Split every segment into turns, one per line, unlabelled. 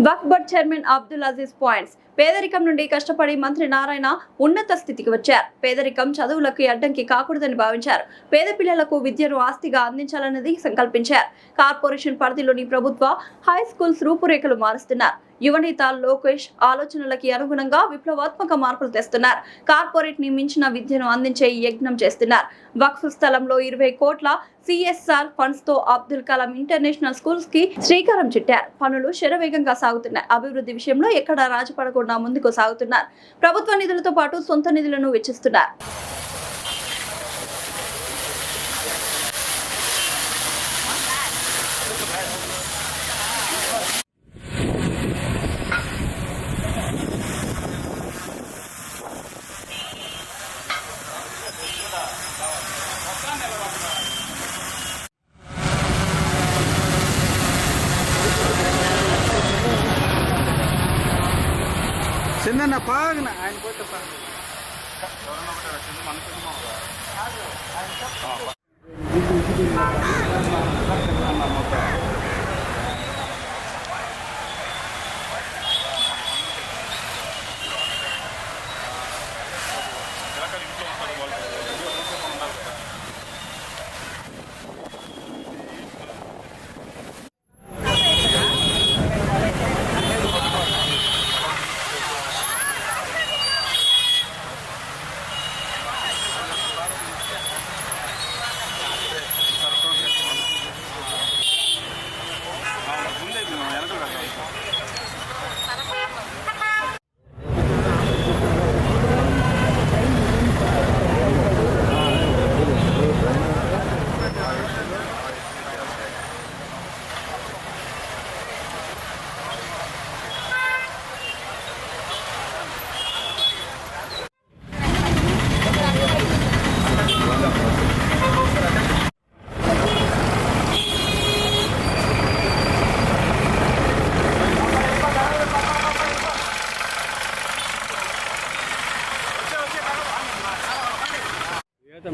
వక్ఫ్ board chairman Abdul Aziz points. పేదరికం నుండి కష్టపడి మంత్రి నారాయణ ఉన్నత స్థితికి వచ్చారు. పేదరికం చదువులకు అడ్డంకి కాకూడదని భావించారు. పేద పిల్లలకు విద్యను ఆస్తిగా అందించాలన్నది సంకల్పించారు. కార్పొరేషన్ పరిధిలోని ప్రభుత్వ హై స్కూల్స్ రూపురేఖలు మారుస్తున్నారు. యువనేత లోకేష్ ఆలోచనలకి అనుగుణంగా విప్లవాత్మక మార్పులు తెస్తున్నారు. కార్పొరేట్ ని మించిన విద్యను అందించే యజ్ఞం చేస్తున్నారు. వక్ఫ్ స్థలంలో 20 కోట్ల CSR ఫండ్స్ తో అబ్దుల్ కలాం ఇంటర్నేషనల్ స్కూల్స్ కి శ్రీకారం చుట్టారు. పనులు శరవేగంగా సాగుతున్నాయి. అభివృద్ధి విషయంలో ఎక్కడా రాజీ పడకుండా ముందుకు సాగుతున్నారు. ప్రభుత్వ నిధులతో పాటు సొంత నిధులను వెచ్చిస్తున్నారు.
చిన్న పాగిన ఆయన పోతే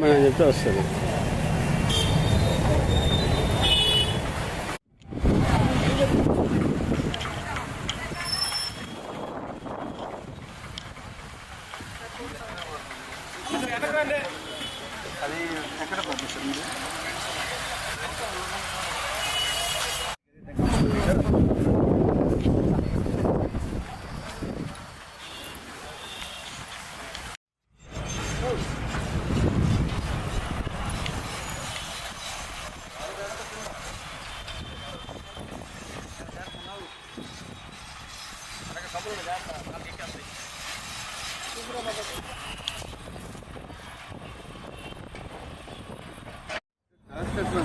మనం చెప్తే వస్తుంది. అది ఎక్కడ పంపిస్తుంది?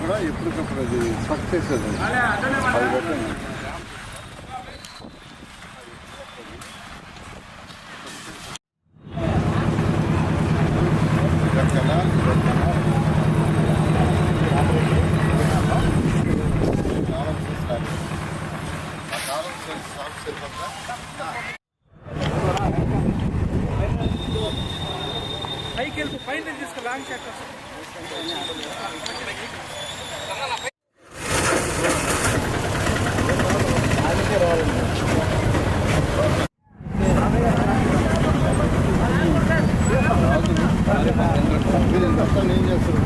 కూడా ఎప్పటికప్పుడు అది సక్సెస్ అది పైకి వెళ్తూ పైన తీసుకు లాంగ్ షాట్ ఏం చేస్తారు?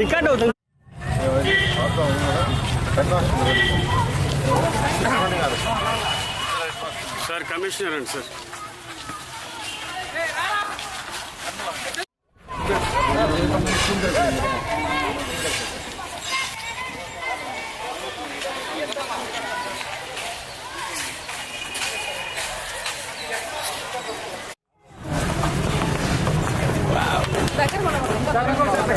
రికార్డ్ అవుతుంది. సార్ కమిషనర్ అండి సార్. దగ్గర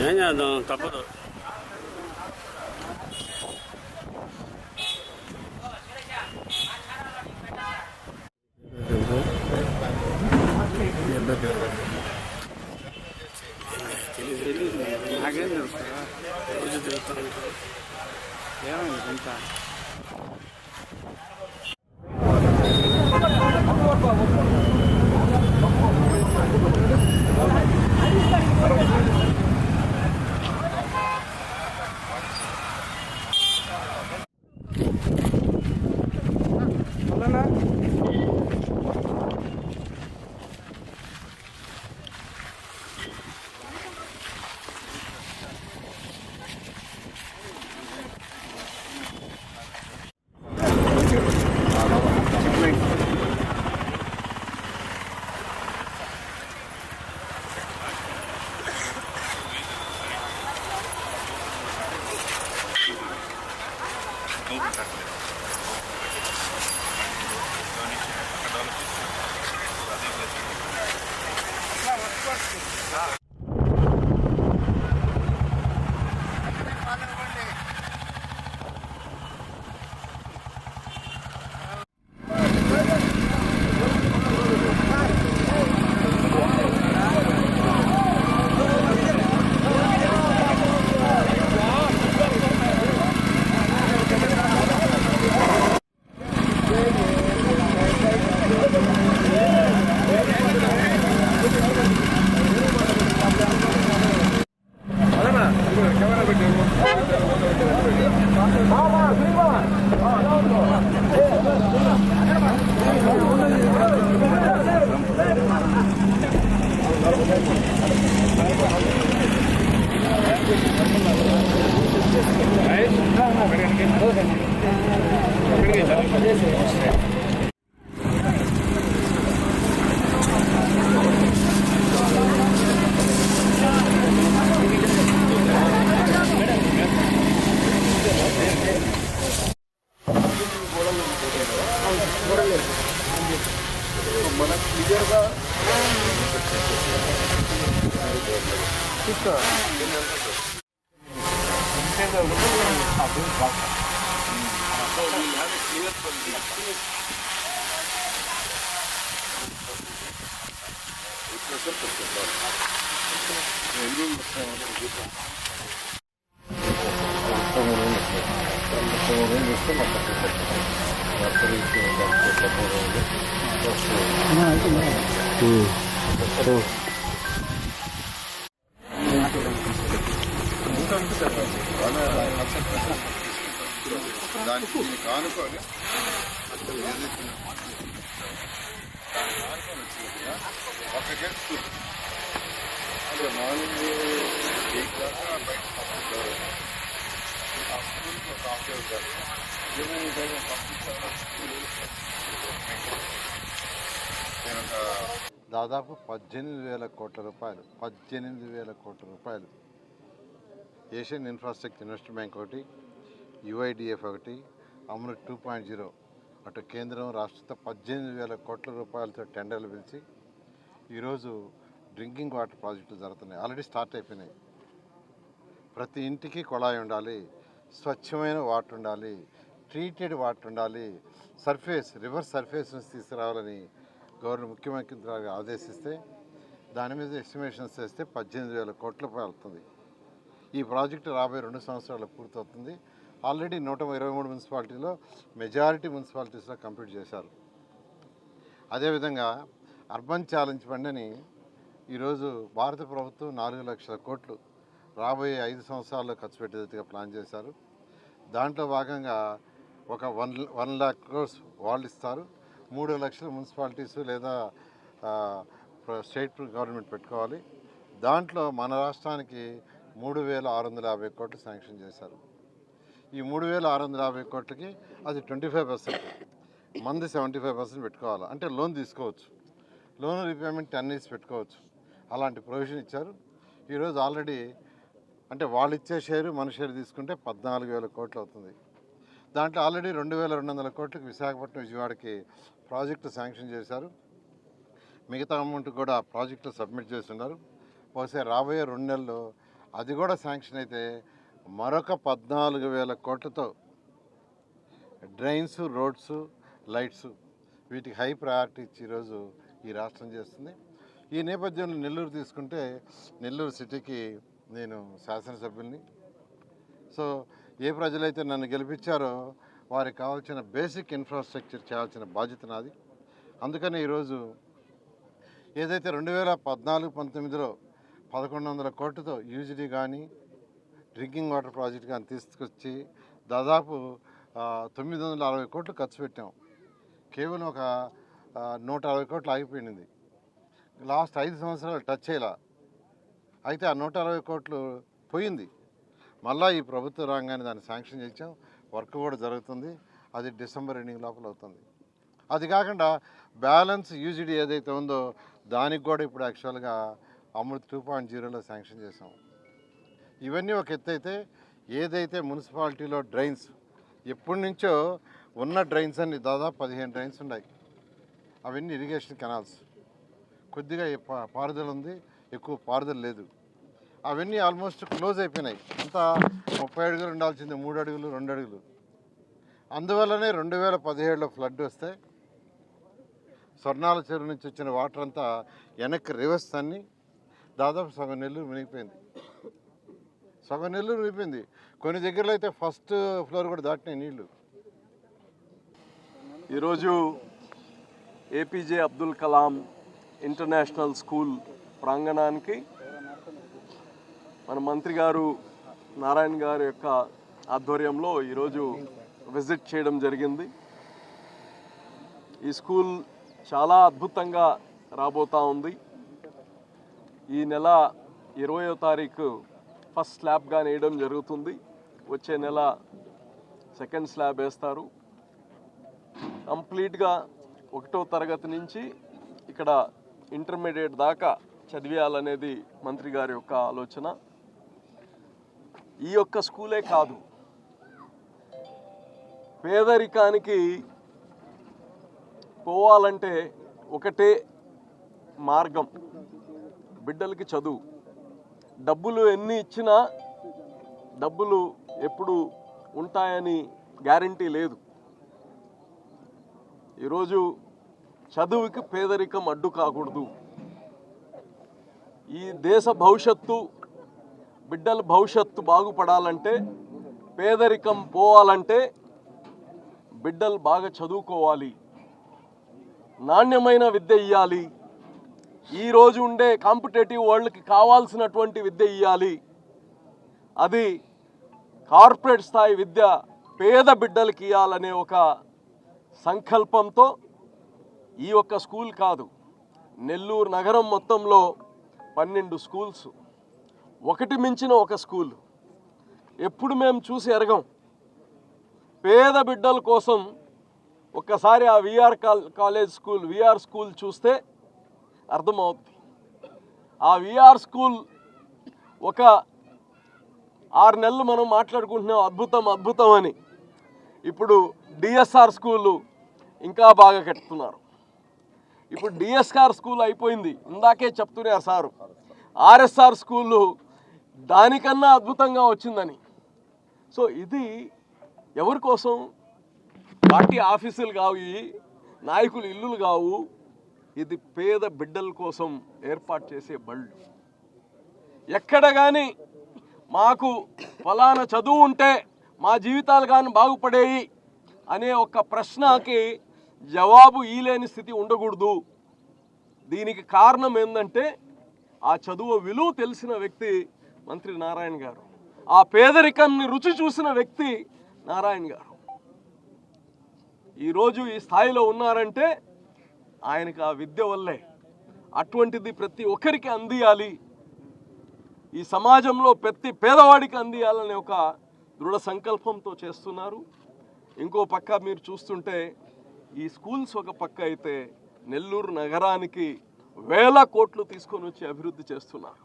ఏం చేద్దాం తప్పదు.
నాకేం తెలుసు
రోజు తిరుగుతాను.
ఏమైంది కొంత దానికి కానుకొని ఒక గెట్ స్కూల్ అందులో మార్నింగ్ 8 దాకా బయట పంపిస్తారు. ఆ స్కూల్కి ఒక ఆఫీస్ ఉంటారు. ఏమైనా పంపించాలి దాదాపు 18,000 కోట్ల రూపాయలు 18,000 కోట్ల రూపాయలు ఏషియన్ ఇన్ఫ్రాస్ట్రక్చర్ ఇన్వెస్ట్మెంట్ బ్యాంక్ ఒకటి, యుఐడిఎఫ్ ఒకటి, అమృత్ 2.0 అటు కేంద్రం రాష్ట్రంతో 18,000 కోట్ల రూపాయలతో టెండర్లు పిలిచి ఈరోజు డ్రింకింగ్ వాటర్ ప్రాజెక్టులు జరుగుతున్నాయి. ఆల్రెడీ స్టార్ట్ అయిపోయినాయి. ప్రతి ఇంటికి కుళాయి ఉండాలి, స్వచ్ఛమైన వాటర్ ఉండాలి, ట్రీటెడ్ వాటర్ ఉండాలి, రివర్స్ సర్ఫేస్ నుంచి తీసుకురావాలని ముఖ్యమంత్రి గారు ఆదేశిస్తే దాని మీద ఎస్టిమేషన్స్ చేస్తే 18,000 కోట్ల రూపాయలు అవుతుంది. ఈ ప్రాజెక్టు రాబోయే 2 సంవత్సరాలు పూర్తవుతుంది. ఆల్రెడీ 123 మున్సిపాలిటీలో మెజారిటీ మున్సిపాలిటీస్లో కంప్లీట్ చేశారు. అదేవిధంగా అర్బన్ ఛాలెంజ్ ఫండ్ అని ఈరోజు భారత ప్రభుత్వం 4 లక్షల కోట్లు రాబోయే 5 సంవత్సరాల్లో ఖర్చు పెట్టేదిగా ప్లాన్ చేశారు. దాంట్లో భాగంగా ఒక 1 lakh crores వాళ్ళు ఇస్తారు, 3 లక్షలు మున్సిపాలిటీస్ లేదా స్టేట్ గవర్నమెంట్ పెట్టుకోవాలి. దాంట్లో మన రాష్ట్రానికి 3,650 కోట్లు శాంక్షన్ చేశారు. ఈ 3,650 కోట్లకి అది 25%, మంది 75% పెట్టుకోవాలి. అంటే లోన్ తీసుకోవచ్చు, లోన్ రీపేమెంట్ 10 years పెట్టుకోవచ్చు. అలాంటి ప్రొవిజన్ ఇచ్చారు. ఈరోజు ఆల్రెడీ అంటే వాళ్ళు ఇచ్చే షేరు మన షేర్ తీసుకుంటే 14,000 కోట్లు అవుతుంది. దాంట్లో ఆల్రెడీ 2,200 కోట్లకి విశాఖపట్నం విజయవాడకి ప్రాజెక్టు శాంక్షన్ చేశారు. మిగతా అమౌంట్ కూడా ప్రాజెక్టులు సబ్మిట్ చేస్తున్నారు. బహుశా రాబోయే 2 నెలల్లో అది కూడా శాంక్షన్ అయితే మరొక 14,000 కోట్లతో డ్రైన్స్, రోడ్స్, లైట్స్ వీటికి హై ప్రయారిటీ ఇచ్చి ఈరోజు ఈ రాష్ట్రం చేస్తుంది. ఈ నేపథ్యంలో నెల్లూరు తీసుకుంటే నెల్లూరు సిటీకి నేను శాసనసభ్యుల్ని. సో ఏ ప్రజలైతే నన్ను గెలిపించారో వారికి కావాల్సిన బేసిక్ ఇన్ఫ్రాస్ట్రక్చర్ చేయాల్సిన బాధ్యత నాది. అందుకని ఈరోజు ఏదైతే 2014-19లో 1,100 కోట్లతో యూజిడీ కానీ డ్రింకింగ్ వాటర్ ప్రాజెక్ట్ కానీ తీసుకొచ్చి దాదాపు 960 కోట్లు ఖర్చు పెట్టాం. కేవలం ఒక 160 కోట్లు ఆగిపోయింది. లాస్ట్ 5 సంవత్సరాలు టచ్ అయ్యేలా. అయితే ఆ 160 కోట్లు పోయింది. మళ్ళీ ఈ ప్రభుత్వ రంగాన్ని దాన్ని శాంక్షన్ చేసాం. వర్క్ కూడా జరుగుతుంది. అది డిసెంబర్ ఎండింగ్ లోపల అవుతుంది. అది కాకుండా బ్యాలెన్స్ యూజిడీ ఏదైతే ఉందో దానికి కూడా ఇప్పుడు యాక్చువల్గా అమృత్ 2.0లో శాంక్షన్ చేసాం. ఇవన్నీ ఒక ఎత్తు అయితే, ఏదైతే మున్సిపాలిటీలో డ్రైన్స్ ఎప్పటి నుంచో ఉన్న డ్రైన్స్ అన్ని దాదాపు 15 డ్రైన్స్ ఉన్నాయి. అవన్నీ ఇరిగేషన్ కెనాల్స్. కొద్దిగా పారుదల ఉంది, ఎక్కువ పారుదల లేదు. అవన్నీ ఆల్మోస్ట్ క్లోజ్ అయిపోయినాయి. అంతా 30 అడుగులు ఉండాల్సింది 3 అడుగులు 2 అడుగులు. అందువల్లనే 2017లో ఫ్లడ్ వస్తే స్వర్ణాల చెరువు నుంచి వచ్చిన వాటర్ అంతా వెనక్కి రివర్స్ అన్ని దాదాపు సగం నెల్లూరు మునిగిపోయింది. కొన్ని దగ్గరలో అయితే ఫస్ట్ ఫ్లోర్ కూడా దాటినాయి నీళ్లు.
ఈరోజు APJ Abdul Kalam international school ప్రాంగణానికి మన మంత్రి గారు నారాయణ గారి యొక్క ఆధ్వర్యంలో ఈరోజు విజిట్ చేయడం జరిగింది. ఈ స్కూల్ చాలా అద్భుతంగా రాబోతూ ఉంది. ఈ నెల 20వ తారీఖు ఫస్ట్ స్లాబ్గా వేయడం జరుగుతుంది. వచ్చే నెల సెకండ్ స్లాబ్ వేస్తారు. కంప్లీట్గా 1వ తరగతి నుంచి ఇక్కడ ఇంటర్మీడియట్ దాకా చదివేయాలనేది మంత్రి గారి యొక్క ఆలోచన. ఈ యొక్క స్కూలే కాదు, పేదరికానికి పోవాలంటే ఒకటే మార్గం, బిడ్డలకి చదువు. డబ్బులు ఎన్ని ఇచ్చినా డబ్బులు ఎప్పుడు ఉంటాయని గ్యారంటీ లేదు. ఈరోజు చదువుకి పేదరికం అడ్డు కాకూడదు. ఈ దేశ భవిష్యత్తు, బిడ్డల భవిష్యత్తు బాగుపడాలంటే, పేదరికం పోవాలంటే బిడ్డలు బాగా చదువుకోవాలి, నాణ్యమైన విద్య ఇవ్వాలి. ఈరోజు ఉండే కాంపిటేటివ్ వరల్డ్కి కావాల్సినటువంటి విద్య ఇవ్వాలి. అది కార్పొరేట్ స్థాయి విద్య పేద బిడ్డలకి ఇవ్వాలనే ఒక సంకల్పంతో ఈ ఒక్క స్కూల్ కాదు, నెల్లూరు నగరం మొత్తంలో 12 స్కూల్స్, ఒకటి మించిన ఒక స్కూల్. ఎప్పుడు మేము చూసి ఎరగం. పేద బిడ్డల కోసం ఒక్కసారి ఆ విఆర్ స్కూల్ చూస్తే అర్థమవుతుంది. ఆ విఆర్ స్కూల్ ఒక 6 నెలలు మనం మాట్లాడుకుంటున్నాం అద్భుతం అని. ఇప్పుడు డిఎస్ఆర్ స్కూలు ఇంకా బాగా కట్టుతున్నారు. ఇప్పుడు డిఎస్ఆర్ స్కూల్ అయిపోయింది, ఇందాకే చెప్తున్నారు సారు. ఆర్ఎస్ఆర్ స్కూలు దానికన్నా అద్భుతంగా వచ్చిందని. సో ఇది ఎవరి కోసం? పార్టీ ఆఫీసులు కావు, నాయకులు ఇల్లులు కావు. ఇది పేద బిడ్డల కోసం ఏర్పాటు చేసే బళ్ళు. ఎక్కడ కానీ మాకు ఫలానా చదువు ఉంటే మా జీవితాలు కానీ బాగుపడేవి అనే ఒక ప్రశ్నకి జవాబు ఇలేని స్థితి ఉండకూడదు. దీనికి కారణం ఏంటంటే ఆ చదువు విలువ తెలిసిన వ్యక్తి మంత్రి నారాయణ గారు, ఆ పేదరికాన్ని రుచి చూసిన వ్యక్తి నారాయణ గారు ఈరోజు ఈ స్థాయిలో ఉన్నారంటే ఆయనకు ఆ విద్య వల్లే. అటువంటిది ప్రతి ఒక్కరికి అందియాలి, ఈ సమాజంలో ప్రతి పేదవాడికి అందియాలనే ఒక దృఢ సంకల్పంతో చేస్తున్నారు. ఇంకో పక్క మీరు చూస్తుంటే ఈ స్కూల్స్ ఒక పక్క అయితే నెల్లూరు నగరానికి వేల కోట్లు తీసుకొని వచ్చి అభివృద్ధి చేస్తున్నారు.